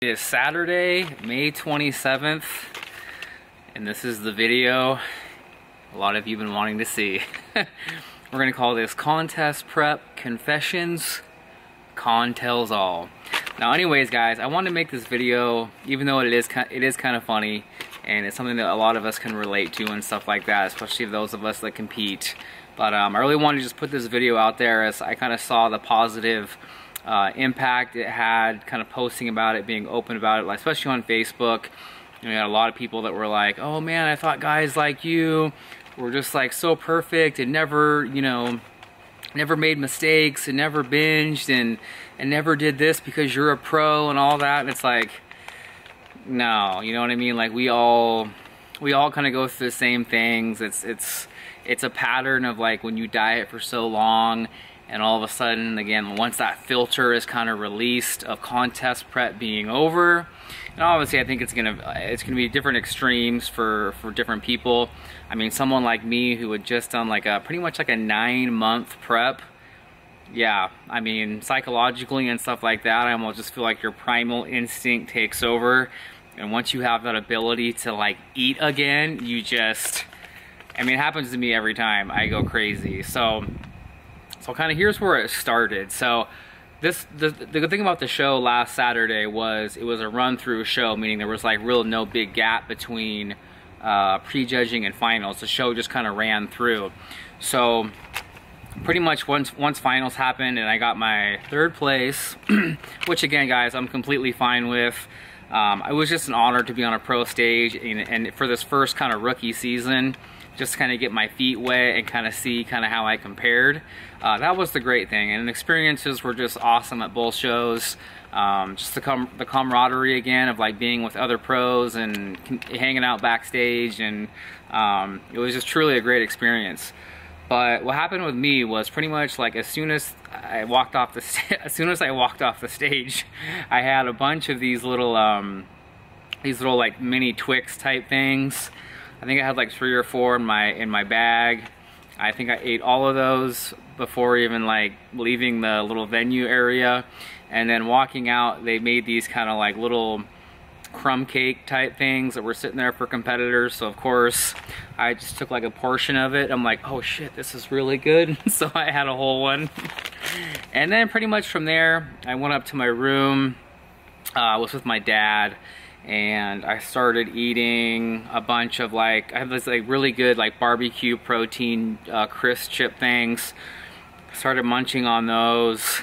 It is Saturday, May 27th, and this is the video a lot of you have been wanting to see. We're gonna call this Contest Prep Confessions, Con Tells All. Now anyways guys, I wanted to make this video, even though it is kind of funny, and it's something that a lot of us can relate to and stuff like that, especially those of us that compete. But I really wanted to just put this video out there as I kind of saw the positive impact it had, kind of posting about it, being open about it, like, especially on Facebook. You know, you had a lot of people that were like, oh man, I thought guys like you were just like so perfect and never, you know, never made mistakes and never binged and never did this because you're a pro and all that. And it's like, no, you know what I mean? Like we all kind of go through the same things. It's a pattern of like when you diet for so long and all of a sudden, again, once that filter is kind of released of contest prep being over, and obviously I think it's gonna be different extremes for different people. I mean, someone like me who had just done like pretty much like a 9-month prep, yeah, I mean, psychologically and stuff like that, I almost just feel like your primal instinct takes over, and once you have that ability to like eat again, you just, I mean, it happens to me every time. I go crazy. So kind of here's where it started. So the good thing about the show last Saturday was it was a run-through show, meaning there was like no big gap between prejudging and finals. The show just kind of ran through. So pretty much once finals happened and I got my 3rd place, which again guys, I'm completely fine with. It was just an honor to be on a pro stage and for this first kind of rookie season, just to kind of get my feet wet and kind of see kind of how I compared. That was the great thing, and the experiences were just awesome at both shows. Just the camaraderie again of like being with other pros and hanging out backstage, and it was just truly a great experience. But what happened with me was pretty much like as soon as I walked off the stage, I had a bunch of these little like mini Twix type things. I think I had like 3 or 4 in my bag. I think I ate all of those before even like leaving the little venue area. And then walking out, they made these kind of like little crumb cake type things that were sitting there for competitors. So of course, I just took like a portion of it. I'm like, oh shit, this is really good. So I had a whole one. And then pretty much from there, I went up to my room. I was with my dad. And I started eating a bunch of like, I have this like really good like barbecue protein crisp chip things. Started munching on those.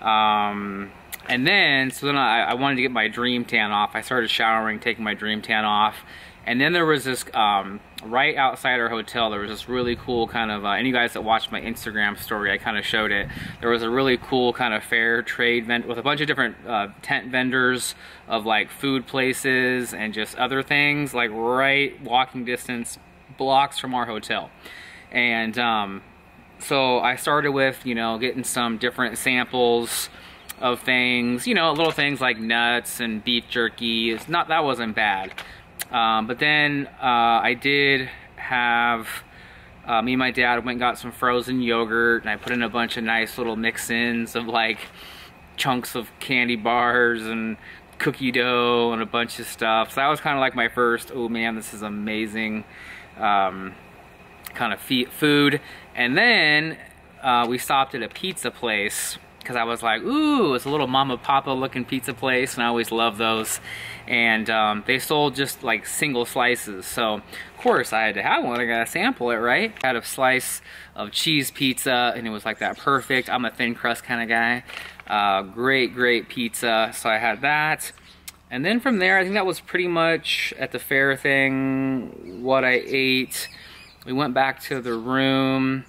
And then, so then I wanted to get my dream tan off. I started showering, taking my dream tan off. And then there was this, right outside our hotel, there was this really cool kind of, and you guys that watched my Instagram story, I kind of showed it. There was a really cool kind of fair trade event with a bunch of different tent vendors of like food places and just other things, like right walking distance blocks from our hotel. And so I started with, you know, getting some different samples of things, you know, little things like nuts and beef jerky. That wasn't bad. But then I did have, me and my dad went and got some frozen yogurt, and I put in a bunch of nice little mix-ins of like chunks of candy bars and cookie dough and a bunch of stuff. So that was kind of like my first, oh man, this is amazing kind of food. And then we stopped at a pizza place, because I was like, ooh, it's a little mama papa looking pizza place, and I always love those. And they sold just like single slices, so of course I had to have one. I gotta sample it, right? I had a slice of cheese pizza, and it was like that perfect. I'm a thin crust kind of guy. Great pizza, so I had that. And then from there, I think that was pretty much at the fair thing what I ate. We went back to the room.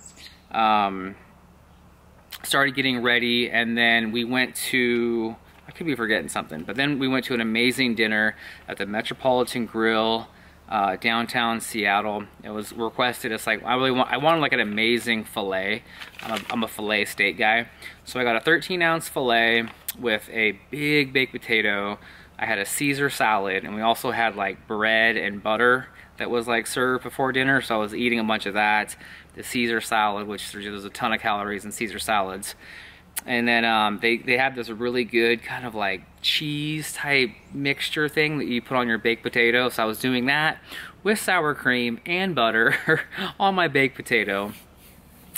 Started getting ready, and then we went to, I could be forgetting something, but then we went to an amazing dinner at the Metropolitan Grill, downtown Seattle. It was requested. It's like I wanted like an amazing fillet. I'm a fillet steak guy, so I got a 13-ounce fillet with a big baked potato. I had a Caesar salad, and we also had like bread and butter that was like served before dinner, so I was eating a bunch of that. The Caesar salad, which there's a ton of calories in Caesar salads. And then they had this really good kind of like cheese type mixture thing that you put on your baked potato. So I was doing that with sour cream and butter on my baked potato.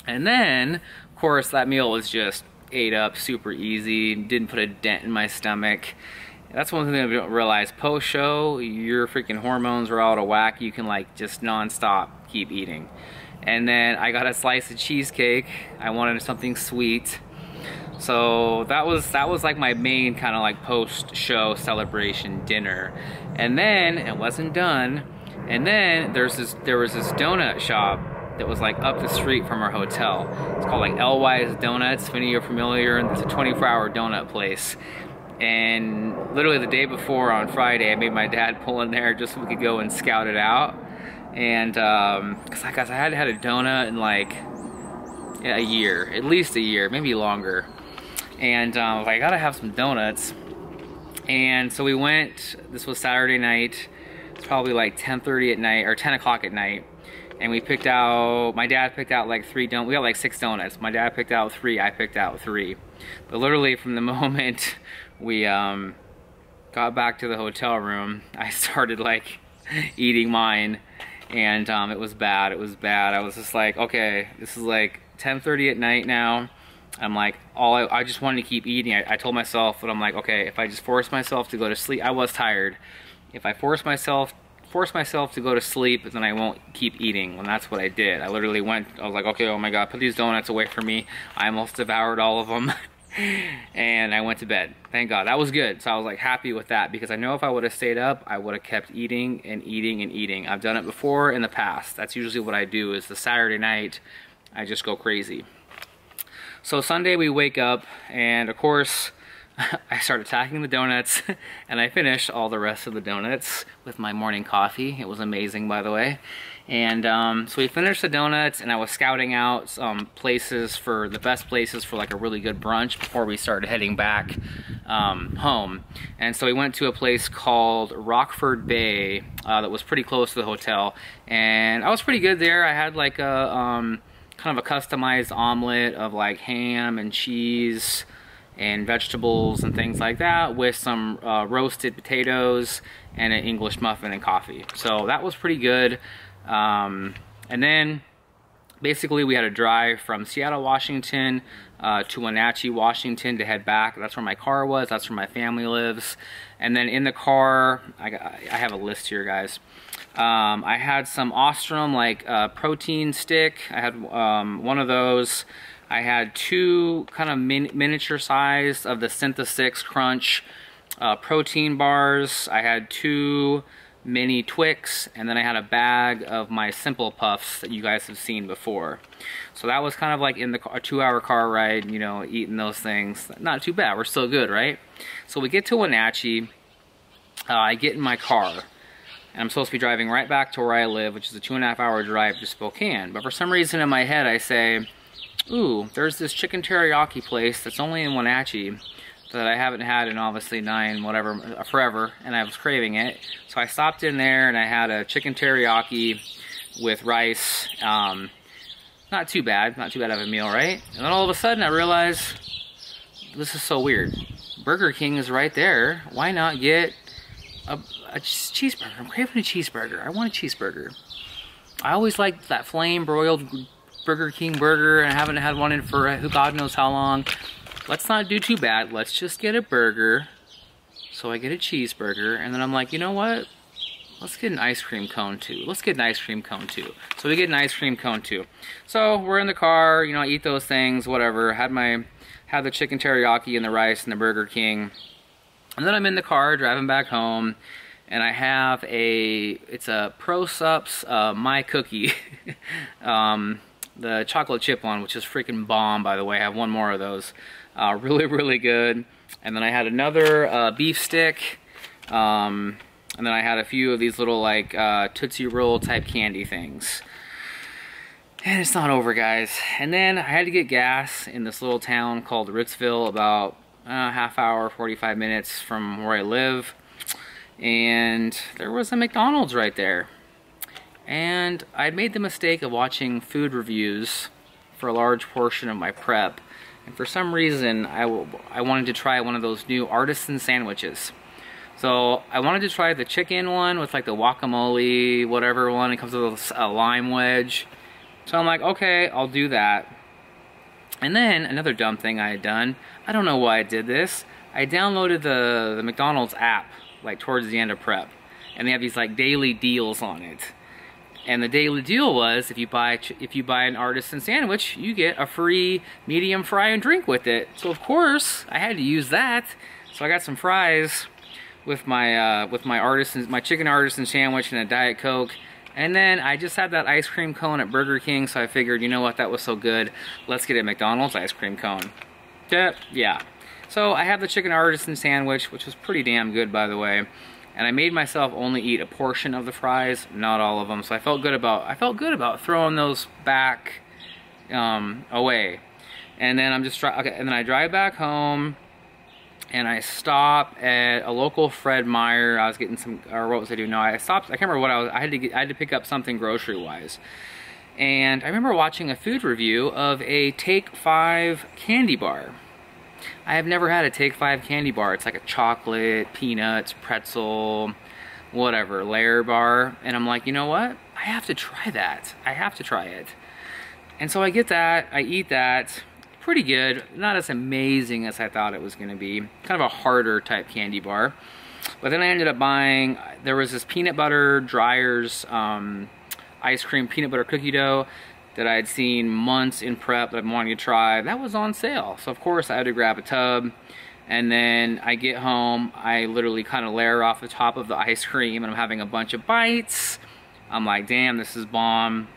And then, of course, that meal was just ate up super easy, didn't put a dent in my stomach. That's one thing that I don't realize. Post-show, your freaking hormones are out of whack. You can like just non-stop keep eating. And then I got a slice of cheesecake. I wanted something sweet. So that was like my main kind of like post-show celebration dinner. And then it wasn't done. And then there was this donut shop that was like up the street from our hotel. It's called like L.Y.'s Donuts. If any of you are familiar, it's a 24-hour donut place. And literally the day before on Friday, I made my dad pull in there just so we could go and scout it out. And cause I hadn't had a donut in like a year, at least a year, maybe longer. And I gotta have some donuts. And so we went. This was Saturday night. It's probably like 10:30 at night or 10 o'clock at night. And we picked out, my dad picked out like 3 donuts. We got like 6 donuts. My dad picked out 3, I picked out 3. But literally from the moment we got back to the hotel room, I started like eating mine. And it was bad, it was bad. I was just like, okay, this is like 10:30 at night now. I'm like, I just wanted to keep eating. I told myself, but I'm like, okay, if I just force myself to go to sleep, I was tired. If I force myself to go to sleep, then I won't keep eating. And that's what I did. I literally went, I was like, okay, oh my God, put these donuts away from me. I almost devoured all of them. And I went to bed. Thank God. That was good. So I was like happy with that, because I know if I would have stayed up, I would have kept eating and eating and eating. I've done it before in the past. That's usually what I do, is the Saturday night, I just go crazy. So Sunday we wake up, and of course, I start attacking the donuts, and I finished all the rest of the donuts with my morning coffee. It was amazing, by the way. And so we finished the donuts, and I was scouting out some places for the best places for like a really good brunch before we started heading back home. And so we went to a place called Rockford Bay that was pretty close to the hotel, and I was pretty good there. I had like a kind of a customized omelet of like ham and cheese and vegetables and things like that, with some roasted potatoes and an English muffin and coffee. So that was pretty good. And then basically we had to drive from Seattle, Washington to Wenatchee, Washington to head back. That's where my car was. That's where my family lives. And then in the car, I have a list here, guys. I had some Ostrom like protein stick. I had one of those. I had 2 kind of miniature size of the Synthesix Crunch protein bars. I had 2 mini Twix, and then I had a bag of my Simple Puffs that you guys have seen before. So that was kind of like in the a 2-hour car ride, you know, eating those things. Not too bad, we're still good, right? So we get to Wenatchee, I get in my car, and I'm supposed to be driving right back to where I live, which is a 2.5-hour drive to Spokane. But for some reason in my head I say, ooh, there's this chicken teriyaki place that's only in Wenatchee that I haven't had in obviously forever, and I was craving it. So I stopped in there and I had a chicken teriyaki with rice. Not too bad of a meal, right? And then all of a sudden I realized, this is so weird. Burger King is right there. Why not get a cheeseburger? I'm craving a cheeseburger. I want a cheeseburger. I always liked that flame broiled Burger King burger, and I haven't had one in for who God knows how long. Let's not do too bad. Let's just get a burger. So I get a cheeseburger, and then I'm like, you know what? Let's get an ice cream cone too. Let's get an ice cream cone too. So we get an ice cream cone too. So we're in the car, you know, I eat those things, whatever. Had the chicken teriyaki and the rice and the Burger King. And then I'm in the car driving back home, and I have it's a Pro Sups My Cookie. The chocolate chip one, which is freaking bomb, by the way. I have one more of those. Really, really good. And then I had another beef stick. And then I had a few of these little like Tootsie Roll type candy things. And it's not over, guys. And then I had to get gas in this little town called Ritzville, about half hour, 45 minutes from where I live. And there was a McDonald's right there. And I made the mistake of watching food reviews for a large portion of my prep. and for some reason I wanted to try one of those new artisan sandwiches. So I wanted to try the chicken one with like the guacamole, whatever one. It comes with a lime wedge. So I'm like, okay, I'll do that. And then another dumb thing I had done, I don't know why I did this. I downloaded the McDonald's app like towards the end of prep, and they have these like daily deals on it. And the daily deal was if you buy an artisan sandwich, you get a free medium fry and drink with it. So of course I had to use that. So I got some fries with my my chicken artisan sandwich and a Diet Coke. And then I just had that ice cream cone at Burger King, so I figured, you know what, that was so good, let's get a McDonald's ice cream cone. Yeah. So I have the chicken artisan sandwich, which was pretty damn good, by the way. And I made myself only eat a portion of the fries, not all of them. So I felt good about throwing those back away. And then and then I drive back home. And I stop at a local Fred Meyer. I was getting some, or what was I doing? No, I stopped. I can't remember what I had to pick up something grocery-wise. And I remember watching a food review of a Take 5 candy bar. I have never had a Take 5 candy bar. It's like a chocolate, peanuts, pretzel, whatever, layer bar. And I'm like, you know what? I have to try that. I have to try it. And so I get that. I eat that. Pretty good, not as amazing as I thought it was going to be. Kind of a harder type candy bar. But then I ended up buying, there was this peanut butter Dreyer's ice cream peanut butter cookie dough that I had seen months in prep that I'm wanting to try. That was on sale, so of course I had to grab a tub. And then I get home, I literally kind of layer off the top of the ice cream, and I'm having a bunch of bites. I'm like, damn, this is bomb.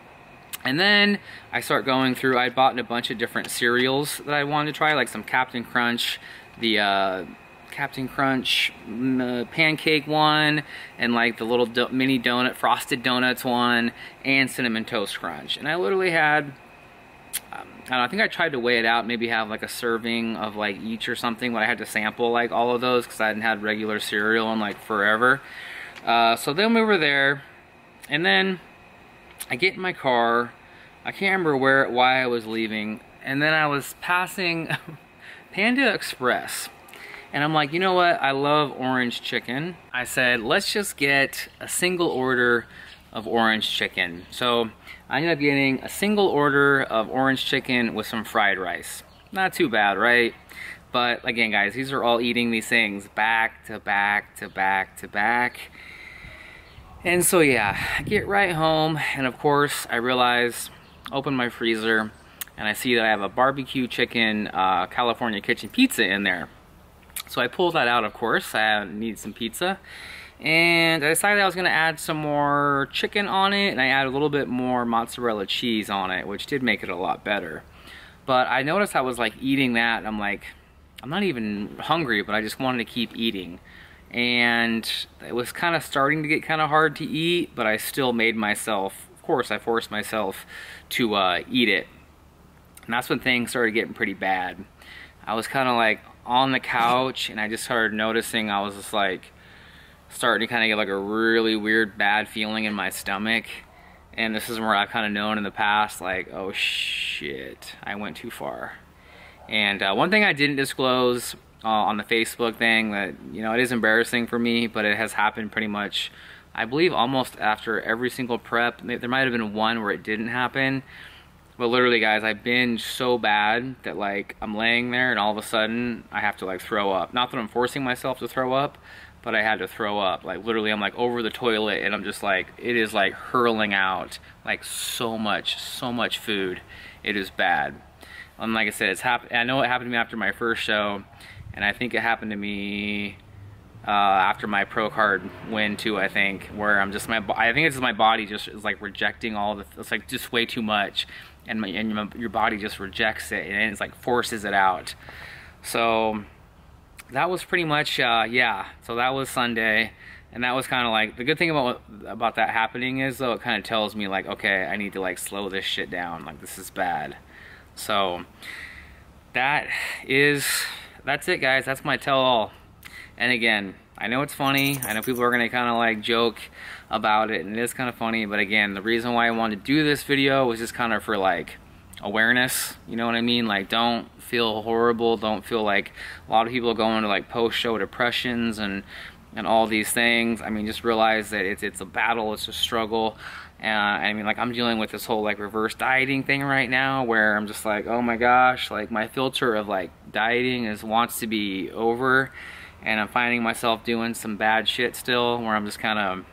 And then I start going through, I bought a bunch of different cereals that I wanted to try, like some Captain Crunch, the Captain Crunch pancake one, and like the little mini donut, frosted donuts one, and Cinnamon Toast Crunch. And I literally had, I don't know, I think I tried to weigh it out, maybe have like a serving of like each or something, but I had to sample like all of those because I hadn't had regular cereal in like forever. So then we were there, and then I get in my car. I can't remember why I was leaving, and then I was passing Panda Express, and I'm like, you know what, I love orange chicken. I said, let's just get a single order of orange chicken. So I ended up getting a single order of orange chicken with some fried rice. Not too bad, right? But again, guys, these are all eating these things back to back to back to back. And so yeah, I get right home, and of course I realize, open my freezer, and I see that I have a barbecue chicken California kitchen pizza in there. So I pulled that out, of course. I need some pizza, and I decided I was gonna add some more chicken on it, and I added a little bit more mozzarella cheese on it, which did make it a lot better. But I noticed I was like eating that, and I'm like, I'm not even hungry, but I just wanted to keep eating. And it was kind of starting to get kind of hard to eat, but I still made myself, of course I forced myself to eat it. And that's when things started getting pretty bad. I was kind of like on the couch, and I just started noticing I was just like starting to kind of get like a really weird bad feeling in my stomach. And this is where I've kind of known in the past, like, oh shit, I went too far. And one thing I didn't disclose on the Facebook thing, that, you know, it is embarrassing for me, but it has happened pretty much, I believe, almost after every single prep. There might have been one where it didn't happen, but literally, guys, I binged so bad that like I'm laying there and all of a sudden I have to like throw up. Not that I'm forcing myself to throw up, but I had to throw up. Like literally, I'm like over the toilet, and I'm just like, it is like hurling out like so much food. It is bad. And like I said, it's happened. I know it happened to me after my first show. And I think it happened to me after my pro card win too, I think, where I'm just, I think it's just my body just is like rejecting all the, it's like just way too much, and your body just rejects it, and it's like forces it out. So that was pretty much, yeah, so that was Sunday, and that was kind of like, the good thing about that happening is, though, it kind of tells me like, okay, I need to like slow this shit down, like this is bad. So that's it, guys. That's my tell-all. And again, I know it's funny. I know people are gonna kind of like joke about it, and it is kind of funny. But again, the reason why I wanted to do this video was just kind of for like, awareness, you know what I mean? Like, don't feel horrible, don't feel like a lot of people go into like post-show depressions and all these things. I mean, just realize that it's a battle, it's a struggle. I mean, like, I'm dealing with this whole like reverse dieting thing right now, where I'm just like, oh my gosh, like my filter of like dieting wants to be over, and I'm finding myself doing some bad shit still, where I'm just kind of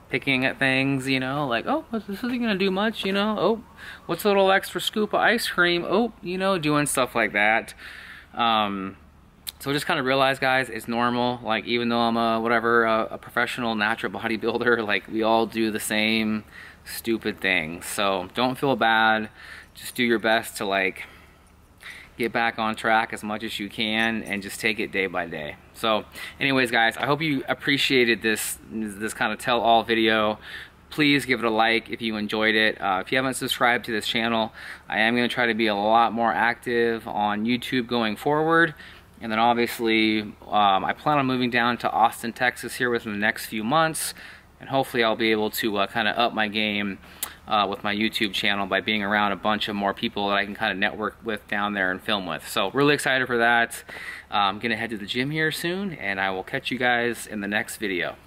picking at things, you know, like, oh, this isn't gonna do much, you know, oh, what's a little extra scoop of ice cream, oh, you know, doing stuff like that. So just kind of realize, guys, it's normal. Like, even though I'm a professional natural bodybuilder, like, we all do the same stupid things. So don't feel bad. Just do your best to like get back on track as much as you can, and just take it day by day. So anyways, guys, I hope you appreciated this kind of tell-all video. Please give it a like if you enjoyed it. If you haven't subscribed to this channel, I am going to try to be a lot more active on YouTube going forward. And then obviously, I plan on moving down to Austin, Texas here within the next few months. And hopefully I'll be able to kind of up my game with my YouTube channel by being around a bunch of more people that I can kind of network with down there and film with. So really excited for that. I'm going to head to the gym here soon, and I will catch you guys in the next video.